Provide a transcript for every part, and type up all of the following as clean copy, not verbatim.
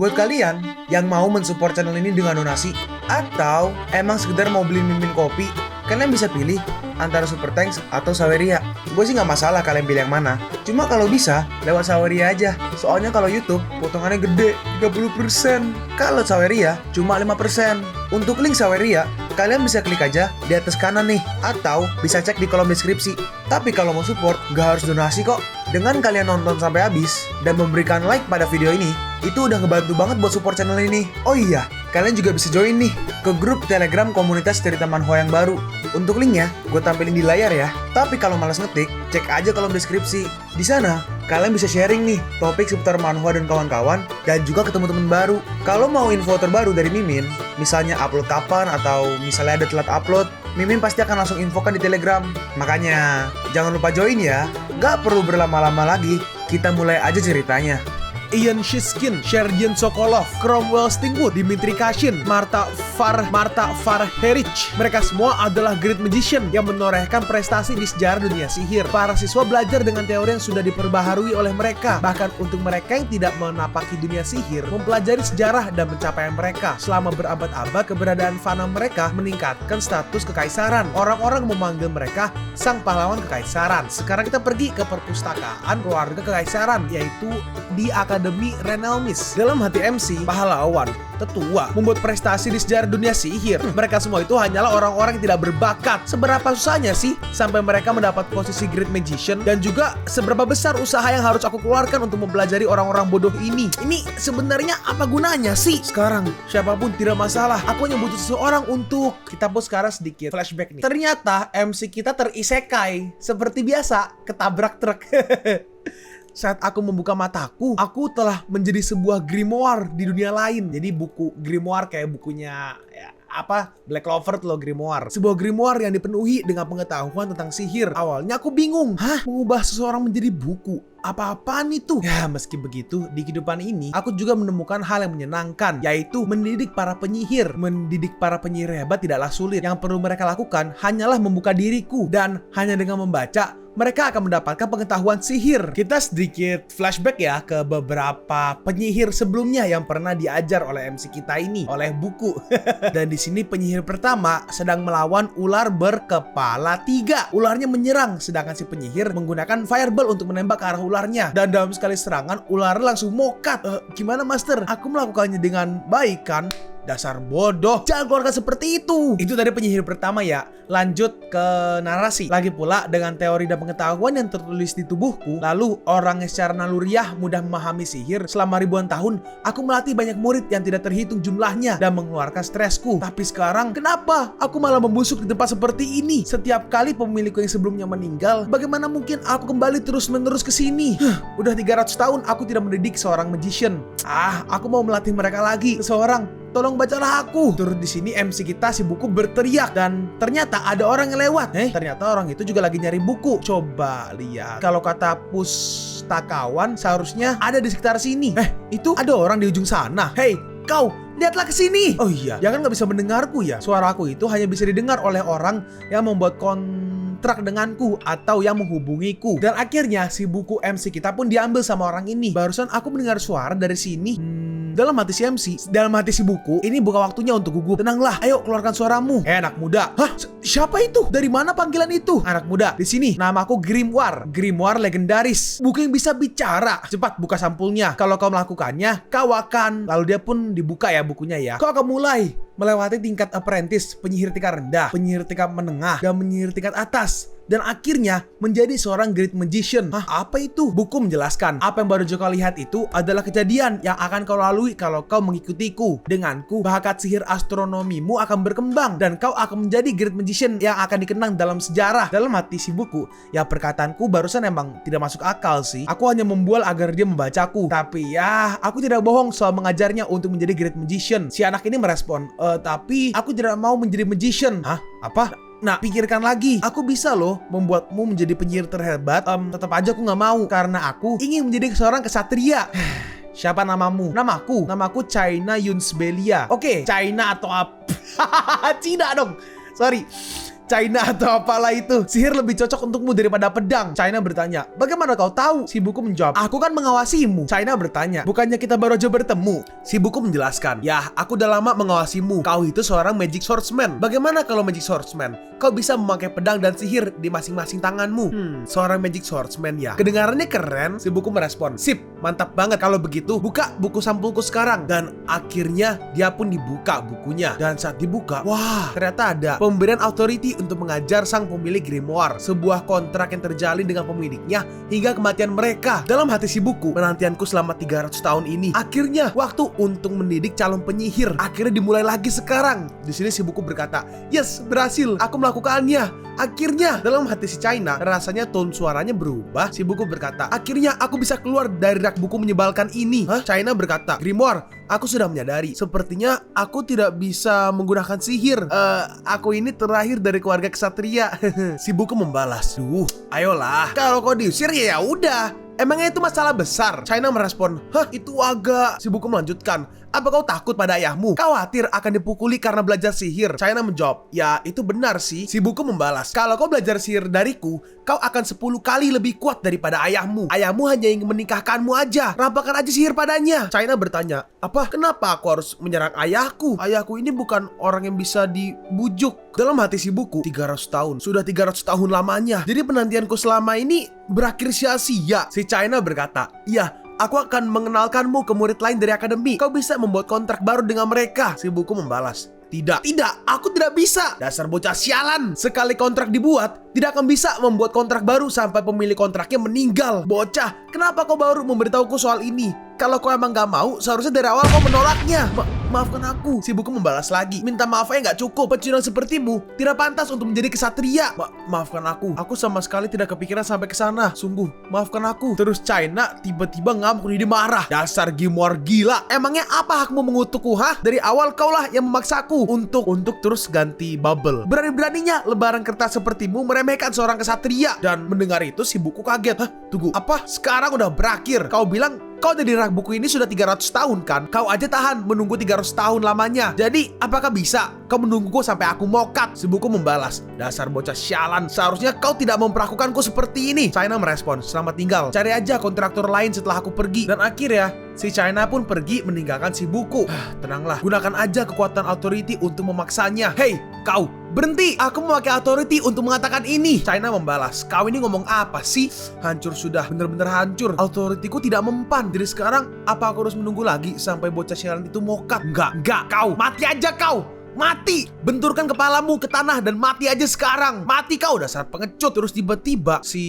Buat kalian yang mau mensupport channel ini dengan donasi, atau emang sekedar mau beli mimin kopi, kalian bisa pilih antara Super Thanks atau Saweria. Gue sih nggak masalah kalian pilih yang mana. Cuma kalau bisa, lewat Saweria aja. Soalnya kalau YouTube, potongannya gede, 30%. Kalau Saweria, cuma 5%. Untuk link Saweria, kalian bisa klik aja di atas kanan nih. Atau bisa cek di kolom deskripsi. Tapi kalau mau support, nggak harus donasi kok. Dengan kalian nonton sampai habis, dan memberikan like pada video ini, itu udah ngebantu banget buat support channel ini. Oh iya, kalian juga bisa join nih ke grup Telegram komunitas cerita manhwa yang baru. Untuk linknya, gue tampilin di layar ya. Tapi kalau malas ngetik, cek aja kolom deskripsi. Di sana, kalian bisa sharing nih topik seputar manhwa dan kawan-kawan, dan juga ketemu teman baru. Kalau mau info terbaru dari Mimin, misalnya upload kapan atau misalnya ada telat upload, Mimin pasti akan langsung infokan di Telegram. Makanya, jangan lupa join ya. Gak perlu berlama-lama lagi, kita mulai aja ceritanya. Ian Shiskin, Sergeant Sokolov, Cromwell Stingwood, Dimitri Kashin, Marta Farherich. Mereka semua adalah great magician yang menorehkan prestasi di sejarah dunia sihir. Para siswa belajar dengan teori yang sudah diperbaharui oleh mereka. Bahkan untuk mereka yang tidak menapaki dunia sihir, mempelajari sejarah dan pencapaian mereka. Selama berabad-abad, keberadaan fana mereka meningkatkan status kekaisaran. Orang-orang memanggil mereka sang pahlawan kekaisaran. Sekarang kita pergi ke perpustakaan keluarga kekaisaran, yaitu di Akademi Renelmis. Dalam hati MC, pahlawan, tetua, membuat prestasi di sejarah dunia sihir. Mereka semua itu hanyalah orang-orang yang tidak berbakat. Seberapa susahnya sih sampai mereka mendapat posisi great magician? Dan juga seberapa besar usaha yang harus aku keluarkan untuk mempelajari orang-orang bodoh ini? Ini sebenarnya apa gunanya sih? Sekarang, siapapun tidak masalah. Aku hanya butuh seseorang untuk... Kita pun sekarang sedikit flashback nih. Ternyata MC kita terisekai. Seperti biasa, ketabrak truk. Saat aku membuka mataku, aku telah menjadi sebuah grimoire di dunia lain. Jadi buku grimoire kayak bukunya Black Clover tuh loh, grimoire. Sebuah grimoire yang dipenuhi dengan pengetahuan tentang sihir. Awalnya aku bingung, mengubah seseorang menjadi buku? Apa-apaan itu? Ya, meski begitu, di kehidupan ini, aku juga menemukan hal yang menyenangkan, yaitu mendidik para penyihir. Mendidik para penyihir hebat tidaklah sulit. Yang perlu mereka lakukan hanyalah membuka diriku. Dan hanya dengan membaca, mereka akan mendapatkan pengetahuan sihir. Kita sedikit flashback ya ke beberapa penyihir sebelumnya yang pernah diajar oleh MC kita ini, oleh buku. Dan di sini penyihir pertama sedang melawan ular berkepala 3. Ularnya menyerang, sedangkan si penyihir menggunakan fireball untuk menembak ke arah ularnya. Dan dalam sekali serangan, ular langsung mokat. Gimana master? Aku melakukannya dengan baik kan? Dasar bodoh, jangan keluarkan seperti itu. Itu tadi penyihir pertama ya. Lanjut ke narasi. Lagi pula dengan teori dan pengetahuan yang tertulis di tubuhku, lalu orang yang secara naluriah mudah memahami sihir. Selama ribuan tahun, aku melatih banyak murid yang tidak terhitung jumlahnya dan mengeluarkan stresku. Tapi sekarang, kenapa aku malah membusuk di tempat seperti ini? Setiap kali pemilikku yang sebelumnya meninggal, bagaimana mungkin aku kembali terus-menerus ke sini? Udah 300 tahun aku tidak mendidik seorang magician. Aku mau melatih mereka lagi. Seseorang, tolong bacalah aku. Turut di sini MC kita si buku berteriak dan ternyata ada orang yang lewat. Ternyata orang itu juga lagi nyari buku. Coba lihat. Kalau kata pustakawan seharusnya ada di sekitar sini. Itu ada orang di ujung sana. Hei, kau lihatlah ke sini. Oh iya, dia kan nggak bisa mendengarku ya. Suaraku itu hanya bisa didengar oleh orang yang membuat kontrak denganku atau yang menghubungiku. Dan akhirnya si buku MC kita pun diambil sama orang ini. Barusan aku mendengar suara dari sini. Dalam hati si MC, dalam hati si buku, ini bukan waktunya untuk gugup. Tenanglah, ayo keluarkan suaramu. Anak muda. Siapa itu? Dari mana panggilan itu? Anak muda, di sini namaku Grimoire. Grimoire legendaris. Buku yang bisa bicara. Cepat buka sampulnya. Kalau kau melakukannya, kau akan... Lalu dia pun dibuka ya bukunya ya. Kau akan mulai melewati tingkat apprentice, penyihir tingkat rendah, penyihir tingkat menengah, dan penyihir tingkat atas. Dan akhirnya menjadi seorang great magician. Apa itu? Buku menjelaskan, apa yang baru kau lihat itu adalah kejadian yang akan kau lalui kalau kau mengikutiku. Denganku, bakat sihir astronomimu akan berkembang dan kau akan menjadi great magician yang akan dikenang dalam sejarah. Dalam hati si buku, ya perkataanku barusan emang tidak masuk akal sih. Aku hanya membual agar dia membacaku. Tapi ya, aku tidak bohong soal mengajarnya untuk menjadi great magician. Si anak ini merespon, tapi aku tidak mau menjadi magician. Apa? Nah, pikirkan lagi. Aku bisa loh membuatmu menjadi penyihir terhebat. Tetap aja aku nggak mau karena aku ingin menjadi seorang kesatria. Siapa namamu? Namaku China Yunsbelia. Oke, China atau apa? Cina dong. Sorry. China atau apalah itu. Sihir lebih cocok untukmu daripada pedang. China bertanya, bagaimana kau tahu? Si buku menjawab, aku kan mengawasimu. China bertanya, bukannya kita baru aja bertemu? Si buku menjelaskan, ya aku udah lama mengawasimu. Kau itu seorang magic swordsman. Bagaimana kalau magic swordsman? Kau bisa memakai pedang dan sihir di masing-masing tanganmu. Seorang magic swordsman ya. Kedengarannya keren. Si buku merespon, sip, mantap banget. Kalau begitu, buka buku sampulku sekarang. Dan akhirnya dia pun dibuka bukunya. Dan saat dibuka, wah, ternyata ada pemberian authority untuk mengajar sang pemilik grimoire. Sebuah kontrak yang terjalin dengan pemiliknya hingga kematian mereka. Dalam hati si buku, penantianku selama 300 tahun ini. Akhirnya, waktu untuk mendidik calon penyihir akhirnya dimulai lagi sekarang. Di sini si buku berkata, yes, berhasil. Aku melakukannya. Akhirnya, dalam hati si China, rasanya tone suaranya berubah. Si buku berkata, akhirnya aku bisa keluar dari rak buku menyebalkan ini. China berkata, grimoire, aku sudah menyadari. Sepertinya aku tidak bisa menggunakan sihir. Aku ini terlahir dari keluarga ksatria. Si buku membalas, duh, ayolah. Kalau kau diusir ya udah. Emangnya itu masalah besar? China merespon, hah, itu agak. Si buku melanjutkan, apa kau takut pada ayahmu? Khawatir akan dipukuli karena belajar sihir? China menjawab, ya itu benar sih. Si buku membalas, kalau kau belajar sihir dariku, kau akan 10 kali lebih kuat daripada ayahmu. Ayahmu hanya ingin menikahkanmu aja. Rampakkan aja sihir padanya. China bertanya, apa? Kenapa aku harus menyerang ayahku? Ayahku ini bukan orang yang bisa dibujuk. Dalam hati si buku, 300 tahun. Sudah 300 tahun lamanya. Jadi penantianku selama ini berakhir sia-sia. Si China berkata, iya, aku akan mengenalkanmu ke murid lain dari akademi. Kau bisa membuat kontrak baru dengan mereka. Si buku membalas, tidak, aku tidak bisa. Dasar bocah sialan. Sekali kontrak dibuat, tidak akan bisa membuat kontrak baru sampai pemilik kontraknya meninggal. Bocah, kenapa kau baru memberitahuku soal ini? Kalau kau emang gak mau, seharusnya dari awal kau menolaknya. Maafkan aku. Si buku membalas lagi, minta maafnya gak cukup. Pecundang sepertimu tidak pantas untuk menjadi kesatria. Maafkan aku. Aku sama sekali tidak kepikiran sampai ke sana. Sungguh, maafkan aku. Terus China tiba-tiba ngamuk, dia marah. Dasar grimoire gila. Emangnya apa hakmu mengutukku, hah? Dari awal kaulah yang memaksaku untuk terus ganti bubble. Berani-beraninya lebaran kertas sepertimu meremehkan seorang kesatria. Dan mendengar itu si buku kaget. Hah? Tunggu, apa? Sekarang udah berakhir. Kau bilang kau ada di rak buku ini sudah 300 tahun kan? Kau aja tahan menunggu 300 tahun lamanya. Jadi, apakah bisa kau menungguku sampai aku mokat? Si buku membalas, dasar bocah sialan. Seharusnya kau tidak memperlakukanku seperti ini. China merespon, selamat tinggal. Cari aja kontraktor lain setelah aku pergi. Dan akhirnya, si China pun pergi meninggalkan si buku. Tenanglah, gunakan aja kekuatan authority untuk memaksanya. Hei, kau, berhenti. Aku memakai authority untuk mengatakan ini. China membalas, kau ini ngomong apa sih? Hancur sudah, bener-bener hancur. Authorityku tidak mempan. Jadi sekarang, apa aku harus menunggu lagi sampai bocah sialan itu mokat? Enggak, kau. Mati aja kau. Mati! Benturkan kepalamu ke tanah dan mati aja sekarang. Mati kau, dasar pengecut. Terus tiba-tiba si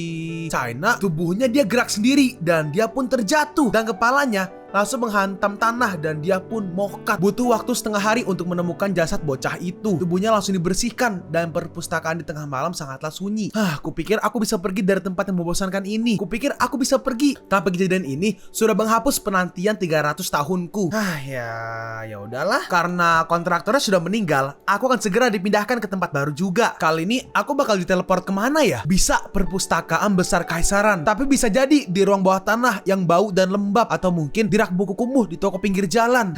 China, tubuhnya dia gerak sendiri dan dia pun terjatuh. Dan kepalanya langsung menghantam tanah dan dia pun mokat. Butuh waktu setengah hari untuk menemukan jasad bocah itu. Tubuhnya langsung dibersihkan dan perpustakaan di tengah malam sangatlah sunyi. Kupikir aku bisa pergi dari tempat yang membosankan ini. Kupikir aku bisa pergi. Tapi kejadian ini sudah menghapus penantian 300 tahunku. Ya udahlah. Karena kontraktornya sudah meninggal, aku akan segera dipindahkan ke tempat baru juga. Kali ini aku bakal diteleport kemana ya? Bisa perpustakaan besar kaisaran, tapi bisa jadi di ruang bawah tanah yang bau dan lembab, atau mungkin di rak buku kumuh di toko pinggir jalan.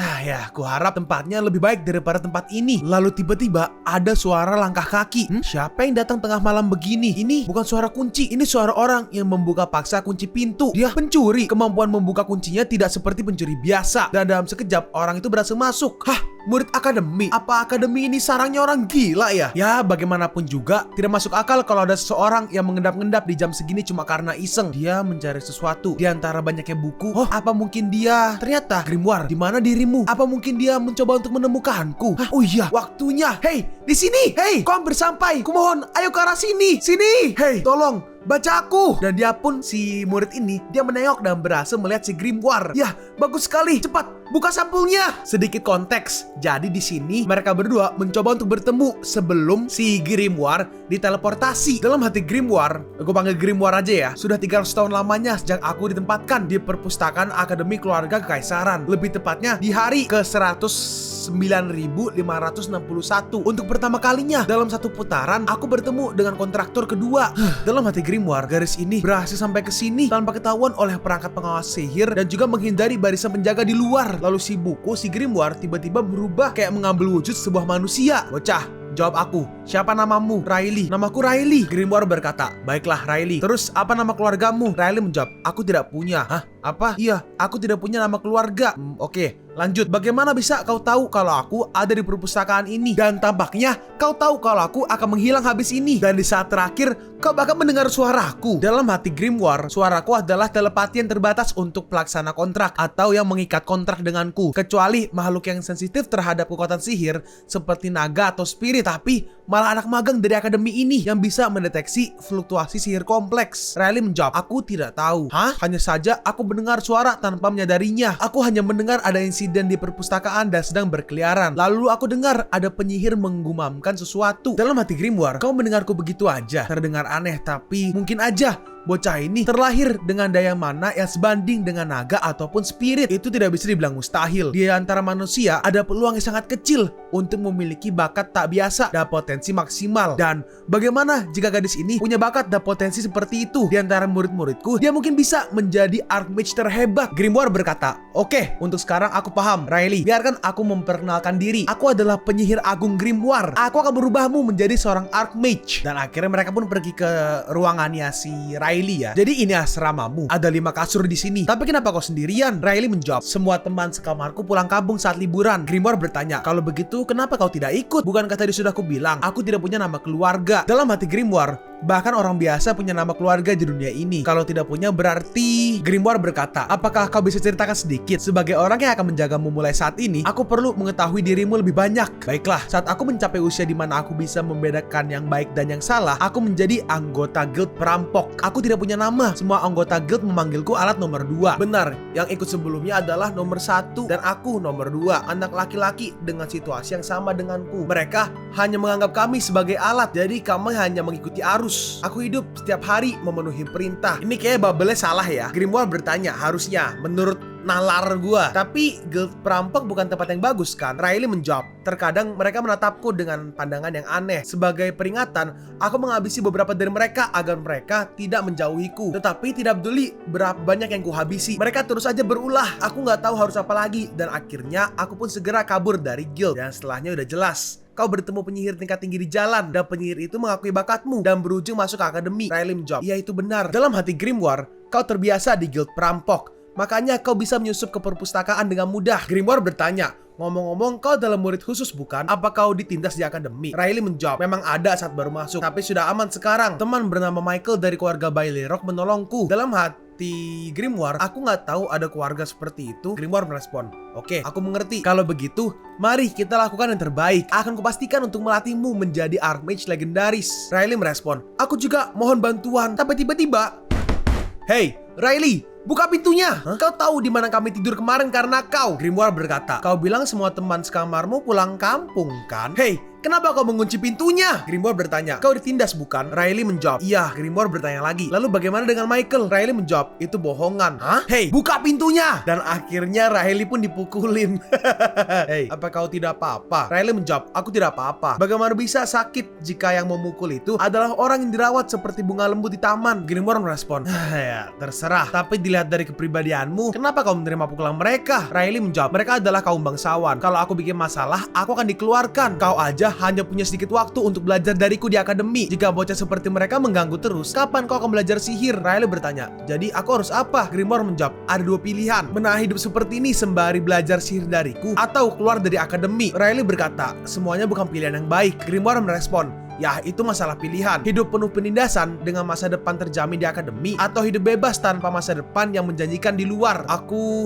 Aku harap tempatnya lebih baik daripada tempat ini. Lalu tiba-tiba ada suara langkah kaki. Siapa yang datang tengah malam begini? Ini bukan suara kunci, ini suara orang yang membuka paksa kunci pintu. Dia pencuri. Kemampuan membuka kuncinya tidak seperti pencuri biasa. Dan dalam sekejap orang itu berhasil masuk. Murid akademi? Apa akademi ini sarangnya orang gila ya? Ya, bagaimanapun juga tidak masuk akal kalau ada seseorang yang mengendap-endap di jam segini cuma karena iseng. Dia mencari sesuatu di antara banyaknya buku. Apa mungkin dia ternyata grimoire? Di mana dirimu? Apa mungkin dia mencoba untuk menemukanku? Oh iya, waktunya. Hei, di sini. Hei, kau hampir sampai. Kumohon, ayo ke arah sini. Sini. Hei, tolong. Baca aku. Dan dia pun, si murid ini, dia menengok dan berhasil melihat si grimoire. Ya, bagus sekali. Cepat, buka sampulnya. Sedikit konteks. Jadi di sini mereka berdua mencoba untuk bertemu sebelum si grimoire diteleportasi. Dalam hati grimoire, aku panggil grimoire aja ya, sudah 300 tahun lamanya sejak aku ditempatkan di perpustakaan Akademi Keluarga Kekaisaran. Lebih tepatnya di hari ke 109.561. Untuk pertama kalinya dalam satu putaran, aku bertemu dengan kontraktor kedua. Dalam hati grimoire, garis ini berhasil sampai ke sini tanpa ketahuan oleh perangkat pengawas sihir dan juga menghindari barisan penjaga di luar. Lalu si buku, si grimoire tiba-tiba berubah kayak mengambil wujud sebuah manusia. Bocah, jawab aku. Siapa namamu? Riley. Namaku Riley. Grimoire berkata, baiklah Riley. Terus apa nama keluargamu? Riley menjawab, aku tidak punya. Hah? Apa? Iya, aku tidak punya nama keluarga. Oke, lanjut. Bagaimana bisa kau tahu kalau aku ada di perpustakaan ini? Dan tampaknya kau tahu kalau aku akan menghilang habis ini. Dan di saat terakhir, kau bahkan mendengar suaraku. Dalam hati Grimoire, suaraku adalah telepati yang terbatas untuk pelaksana kontrak atau yang mengikat kontrak denganku. Kecuali makhluk yang sensitif terhadap kekuatan sihir seperti naga atau spirit. Tapi malah anak magang dari akademi ini yang bisa mendeteksi fluktuasi sihir kompleks. Riley menjawab, aku tidak tahu. Hah? Hanya saja aku mendengar suara tanpa menyadarinya. Aku hanya mendengar ada insiden di perpustakaan dan sedang berkeliaran. Lalu aku dengar ada penyihir menggumamkan sesuatu. Dalam hati Grimoire, kau mendengarku begitu aja. Terdengar aneh, tapi mungkin aja bocah ini terlahir dengan daya mana yang sebanding dengan naga ataupun spirit. Itu tidak bisa dibilang mustahil. Di antara manusia ada peluang yang sangat kecil untuk memiliki bakat tak biasa dan potensi maksimal. Dan bagaimana jika gadis ini punya bakat dan potensi seperti itu? Di antara murid-muridku, dia mungkin bisa menjadi Archmage terhebat. Grimoire berkata, oke, untuk sekarang aku paham. Riley, biarkan aku memperkenalkan diri. Aku adalah penyihir agung Grimoire. Aku akan merubahmu menjadi seorang Archmage. Dan akhirnya mereka pun pergi ke ruangannya si Riley ya. Jadi ini asramamu. Ada 5 kasur di sini. Tapi kenapa kau sendirian? Riley menjawab, semua teman sekamarku pulang kampung saat liburan. Grimoire bertanya, kalau begitu kenapa kau tidak ikut? Bukankah tadi sudah kubilang aku tidak punya nama keluarga? Dalam hati Grimoire, bahkan orang biasa punya nama keluarga di dunia ini. Kalau tidak punya berarti... Grimoire berkata, apakah kau bisa ceritakan sedikit? Sebagai orang yang akan menjagamu mulai saat ini, aku perlu mengetahui dirimu lebih banyak. Baiklah, saat aku mencapai usia di mana aku bisa membedakan yang baik dan yang salah, aku menjadi anggota guild perampok. Aku tidak punya nama. Semua anggota guild memanggilku alat nomor 2. Benar, yang ikut sebelumnya adalah nomor 1 dan aku nomor 2. Anak laki-laki dengan situasi yang sama denganku. Mereka hanya menganggap kami sebagai alat, jadi kami hanya mengikuti arus. Aku hidup setiap hari memenuhi perintah. Ini kayak bubble salah ya. Grimoire bertanya, harusnya menurut nalar gua. Tapi guild perampok bukan tempat yang bagus kan? Riley menjawab, terkadang mereka menatapku dengan pandangan yang aneh. Sebagai peringatan, aku menghabisi beberapa dari mereka agar mereka tidak menjauhiku. Tetapi tidak peduli berapa banyak yang kuhabisi, mereka terus saja berulah. Aku nggak tahu harus apa lagi. Dan akhirnya aku pun segera kabur dari guild. Dan setelahnya udah jelas, kau bertemu penyihir tingkat tinggi di jalan, dan penyihir itu mengakui bakatmu dan berujung masuk ke akademi. Riley menjawab, iya itu benar. Dalam hati Grimoire, kau terbiasa di guild perampok, makanya kau bisa menyusup ke perpustakaan dengan mudah. Grimoire bertanya, ngomong-ngomong kau adalah murid khusus bukan? Apa kau ditindas di akademi? Riley menjawab, memang ada saat baru masuk, tapi sudah aman sekarang. Teman bernama Michael dari keluarga Bailey Rock menolongku. Dalam hati Grimoire, aku nggak tahu ada keluarga seperti itu. Grimoire merespon, oke, aku mengerti. Kalau begitu, mari kita lakukan yang terbaik. Akan kupastikan untuk melatihmu menjadi Archmage legendaris. Riley merespon, aku juga mohon bantuan. Tapi tiba-tiba, hey, Riley, buka pintunya. Kau tahu di mana kami tidur kemarin karena kau. Grimoire berkata, kau bilang semua teman sekamarmu pulang kampung kan? Hey, kenapa kau mengunci pintunya? Grimoire bertanya, kau ditindas bukan? Riley menjawab, iya. Grimoire bertanya lagi, lalu bagaimana dengan Michael? Riley menjawab, itu bohongan. Hah? Hey, buka pintunya. Dan akhirnya Riley pun dipukulin. Hey, apa kau tidak apa-apa? Riley menjawab, aku tidak apa-apa. Bagaimana bisa sakit jika yang memukul itu adalah orang yang dirawat seperti bunga lembut di taman? Grimoire merespon, ya terserah. Tapi dilihat dari kepribadianmu, kenapa kau menerima pukulan mereka? Riley menjawab, mereka adalah kaum bangsawan. Kalau aku bikin masalah, aku akan dikeluarkan. Kau aja hanya punya sedikit waktu untuk belajar dariku di akademi. Jika bocah seperti mereka mengganggu terus, kapan kau akan belajar sihir? Riley bertanya, jadi aku harus apa? Grimoire menjawab, ada 2 pilihan, menahan hidup seperti ini sembari belajar sihir dariku, atau keluar dari akademi. Riley berkata, semuanya bukan pilihan yang baik. Grimoire merespon, ya itu masalah pilihan. Hidup penuh penindasan dengan masa depan terjamin di akademi, atau hidup bebas tanpa masa depan yang menjanjikan di luar.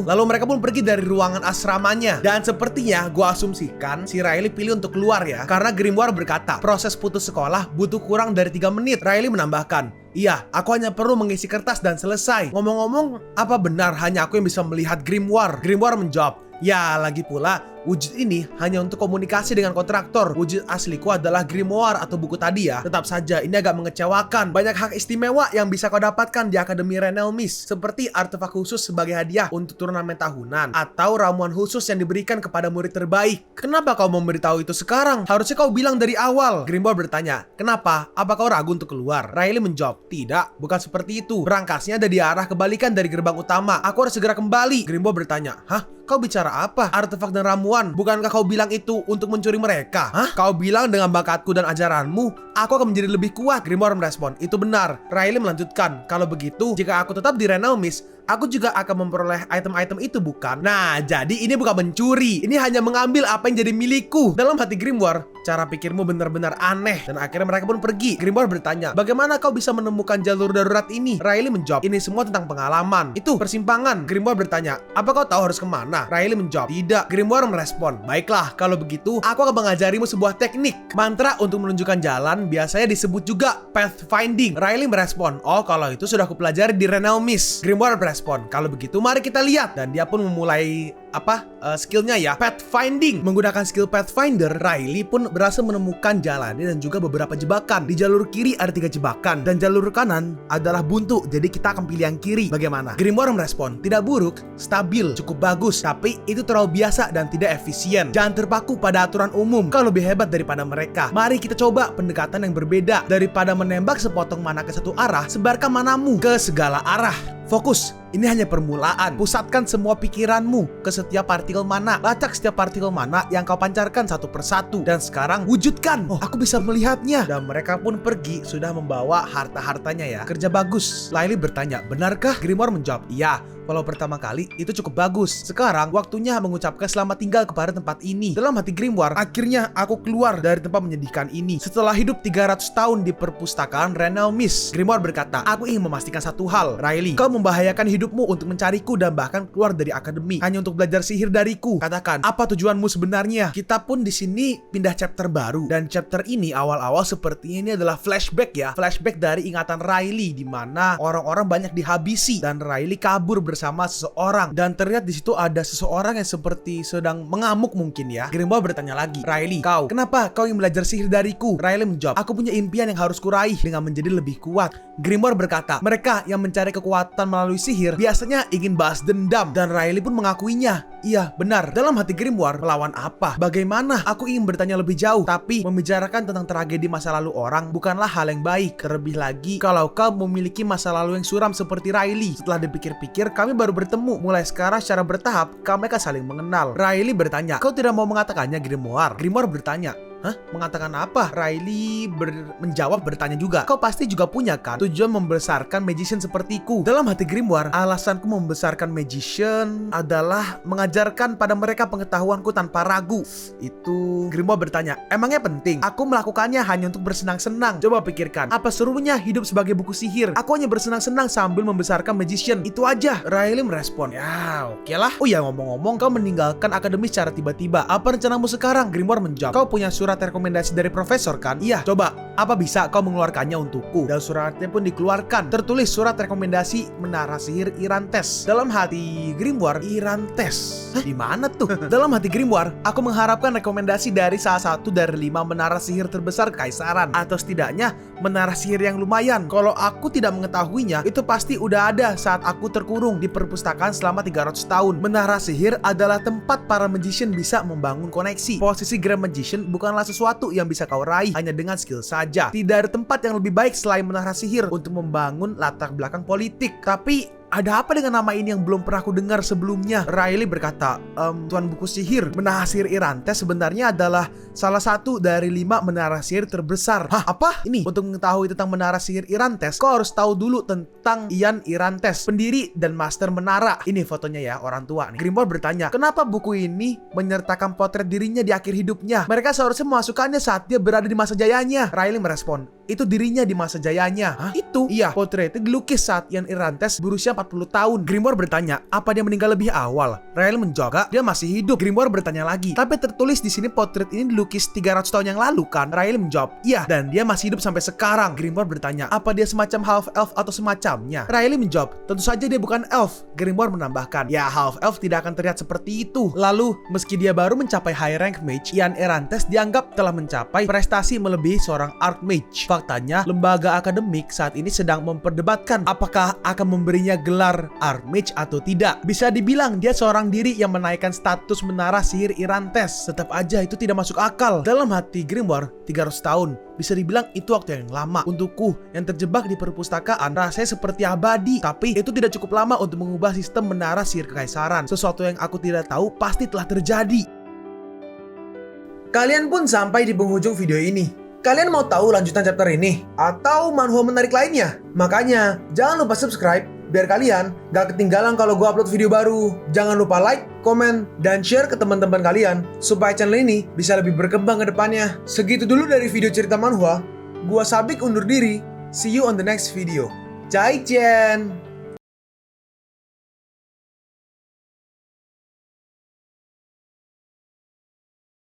Lalu mereka pun pergi dari ruangan asramanya. Dan sepertinya gua asumsikan si Riley pilih untuk keluar ya, karena Grimoire berkata, proses putus sekolah butuh kurang dari 3 menit. Riley menambahkan, iya, aku hanya perlu mengisi kertas dan selesai. Ngomong-ngomong, apa benar hanya aku yang bisa melihat Grimoire? Grimoire menjawab, ya, lagi pula wujud ini hanya untuk komunikasi dengan kontraktor. Wujud asliku adalah Grimoire atau buku tadi ya. Tetap saja ini agak mengecewakan. Banyak hak istimewa yang bisa kau dapatkan di Akademi Renelmis, seperti artefak khusus sebagai hadiah untuk turnamen tahunan, atau ramuan khusus yang diberikan kepada murid terbaik. Kenapa kau memberitahu itu sekarang? Harusnya kau bilang dari awal. Grimoire bertanya, kenapa? Apa kau ragu untuk keluar? Riley menjawab, tidak, bukan seperti itu. Berangkasnya ada di arah kebalikan dari gerbang utama. Aku harus segera kembali. Grimoire bertanya, hah? Kau bicara apa? Artefak dan ramuan? Bukankah kau bilang itu untuk mencuri mereka? Hah? Kau bilang dengan bakatku dan ajaranmu, aku akan menjadi lebih kuat. Grimoire merespon, itu benar. Riley melanjutkan, kalau begitu, jika aku tetap di Realmis, aku juga akan memperoleh item-item itu, bukan? Nah, jadi ini bukan mencuri. Ini hanya mengambil apa yang jadi milikku. Dalam hati Grimoire, cara pikirmu benar-benar aneh. Dan akhirnya mereka pun pergi. Grimoire bertanya, bagaimana kau bisa menemukan jalur darurat ini? Riley menjawab, ini semua tentang pengalaman. Itu persimpangan. Grimoire bertanya, apa kau tahu harus kemana? Riley menjawab, tidak. Grimoire merespon, baiklah, kalau begitu, aku akan mengajarimu sebuah teknik. Mantra untuk menunjukkan jalan biasanya disebut juga pathfinding. Riley merespon, oh kalau itu sudah aku pelajari di Realmis. Grimoire merespon, kalau begitu mari kita lihat. Dan dia pun memulai skillnya ya, pathfinding. Menggunakan skill pathfinder, Riley pun berhasil menemukan jalannya dan juga beberapa jebakan. Di jalur kiri ada 3 jebakan dan jalur kanan adalah buntu, jadi kita akan pilih yang kiri. Bagaimana? Grimoire merespon, tidak buruk, stabil, cukup bagus, tapi itu terlalu biasa dan tidak efisien. Jangan terpaku pada aturan umum, kau lebih hebat daripada mereka. Mari kita coba pendekatan yang berbeda. Daripada menembak sepotong mana ke satu arah, sebarkan manamu ke segala arah. Fokus, ini hanya permulaan. Pusatkan semua pikiranmu ke setiap partikel mana. Lacak setiap partikel mana yang kau pancarkan satu persatu. Dan sekarang wujudkan. Oh, aku bisa melihatnya. Dan mereka pun pergi sudah membawa harta-hartanya ya. Kerja bagus. Riley bertanya, benarkah? Grimoire menjawab, iya. Walau pertama kali itu cukup bagus. Sekarang waktunya mengucapkan selamat tinggal kepada tempat ini. Dalam hati Grimoire, akhirnya aku keluar dari tempat menyedihkan ini. Setelah hidup 300 tahun di perpustakaan Realmis, Grimoire berkata, aku ingin memastikan satu hal. Riley, kau membahayakan hidupmu untuk mencariku dan bahkan keluar dari akademi hanya untuk belajar sihir dariku. Katakan, apa tujuanmu sebenarnya? Kita pun di sini pindah chapter baru, dan chapter ini awal-awal sepertinya ini adalah flashback ya. Flashback dari ingatan Riley di mana orang-orang banyak dihabisi dan Riley kabur bersama seseorang, dan terlihat di situ ada seseorang yang seperti sedang mengamuk mungkin ya. Grimoire bertanya lagi, Riley, kenapa kau ingin belajar sihir dariku? Riley menjawab, aku punya impian yang harus kuraih dengan menjadi lebih kuat. Grimoire berkata, mereka yang mencari kekuatan melalui sihir biasanya ingin balas dendam, dan Riley pun mengakuinya. Iya, benar. Dalam hati Grimoire, melawan apa? Bagaimana? Aku ingin bertanya lebih jauh, tapi membicarakan tentang tragedi masa lalu orang bukanlah hal yang baik. Terlebih lagi kalau kau memiliki masa lalu yang suram seperti Riley. Setelah dipikir-pikir, kami baru bertemu. Mulai sekarang secara bertahap, kami akan saling mengenal. Riley bertanya, kau tidak mau mengatakannya, Grimoire? Grimoire bertanya, hah? Mengatakan apa? Riley menjawab bertanya juga. Kau pasti juga punya kan tujuan membesarkan magician sepertiku. Dalam hati Grimoire, alasanku membesarkan magician adalah mengajarkan pada mereka pengetahuanku tanpa ragu. Itu Grimoire bertanya, emangnya penting? Aku melakukannya hanya untuk bersenang-senang. Coba pikirkan, apa serunya hidup sebagai buku sihir? Aku hanya bersenang-senang sambil membesarkan magician. Itu aja. Riley merespon, ya oke lah. Oh ya, ngomong-ngomong, kau meninggalkan akademi secara tiba-tiba. Apa rencanamu sekarang? Grimoire menjawab, kau punya surat rekomendasi dari profesor kan? Iya, coba, apa bisa kau mengeluarkannya untukku? Dan suratnya pun dikeluarkan. Tertulis surat rekomendasi menara sihir Irantes. Dalam hati Grimoire, Irantes? Di mana tuh? Dalam hati Grimoire, aku mengharapkan rekomendasi dari salah satu dari 5 menara sihir terbesar kekaisaran, atau setidaknya menara sihir yang lumayan. Kalau aku tidak mengetahuinya, itu pasti udah ada saat aku terkurung di perpustakaan selama 300 tahun. Menara sihir adalah tempat para magician bisa membangun koneksi. Posisi Grand Magician bukanlah sesuatu yang bisa kau raih hanya dengan skill saja. Tidak ada tempat yang lebih baik selain menara sihir untuk membangun latar belakang politik. Tapi ada apa dengan nama ini yang belum pernah aku dengar sebelumnya? Riley berkata, Tuan buku sihir, menara sihir Irantes sebenarnya adalah salah satu dari 5 menara sihir terbesar. Hah? Apa? Ini, untuk mengetahui tentang menara sihir Irantes, kau harus tahu dulu tentang Ian Irantes, pendiri dan master menara. Ini fotonya ya, orang tua nih. Grimoire bertanya, kenapa buku ini menyertakan potret dirinya di akhir hidupnya? Mereka seharusnya memasukkannya saat dia berada di masa jayanya. Riley merespon, itu dirinya di masa jayanya. Hah? Itu? Iya, potretnya dilukis saat Ian Irantes berusia 40 tahun. Grimoire bertanya, apa dia meninggal lebih awal? Riley menjawab, dia masih hidup. Grimoire bertanya lagi, tapi tertulis di sini potret ini dilukis 300 tahun yang lalu kan? Riley menjawab, iya, dan dia masih hidup sampai sekarang. Grimoire bertanya, apa dia semacam half elf atau semacamnya? Riley menjawab, tentu saja dia bukan elf. Grimoire menambahkan, ya half elf tidak akan terlihat seperti itu. Lalu, meski dia baru mencapai high rank mage, Ian Irantes dianggap telah mencapai prestasi melebihi seorang archmage. Faktanya, lembaga akademik saat ini sedang memperdebatkan apakah akan memberinya bergelar Archmage atau tidak. Bisa dibilang dia seorang diri yang menaikkan status menara sihir Irantes. Tetap aja itu tidak masuk akal. Dalam hati Grimoire, 300 tahun. Bisa dibilang itu waktu yang lama. Untukku yang terjebak di perpustakaan, rasanya seperti abadi. Tapi itu tidak cukup lama untuk mengubah sistem menara sihir kekaisaran. Sesuatu yang aku tidak tahu pasti telah terjadi. Kalian pun sampai di penghujung video ini. Kalian mau tahu lanjutan chapter ini? Atau manhwa menarik lainnya? Makanya, jangan lupa subscribe biar kalian gak ketinggalan kalau gue upload video baru. Jangan lupa like, komen, dan share ke teman-teman kalian supaya channel ini bisa lebih berkembang ke depannya. Segitu dulu dari video cerita manhwa. Gua Sabik undur diri. See you on the next video. Zaijian!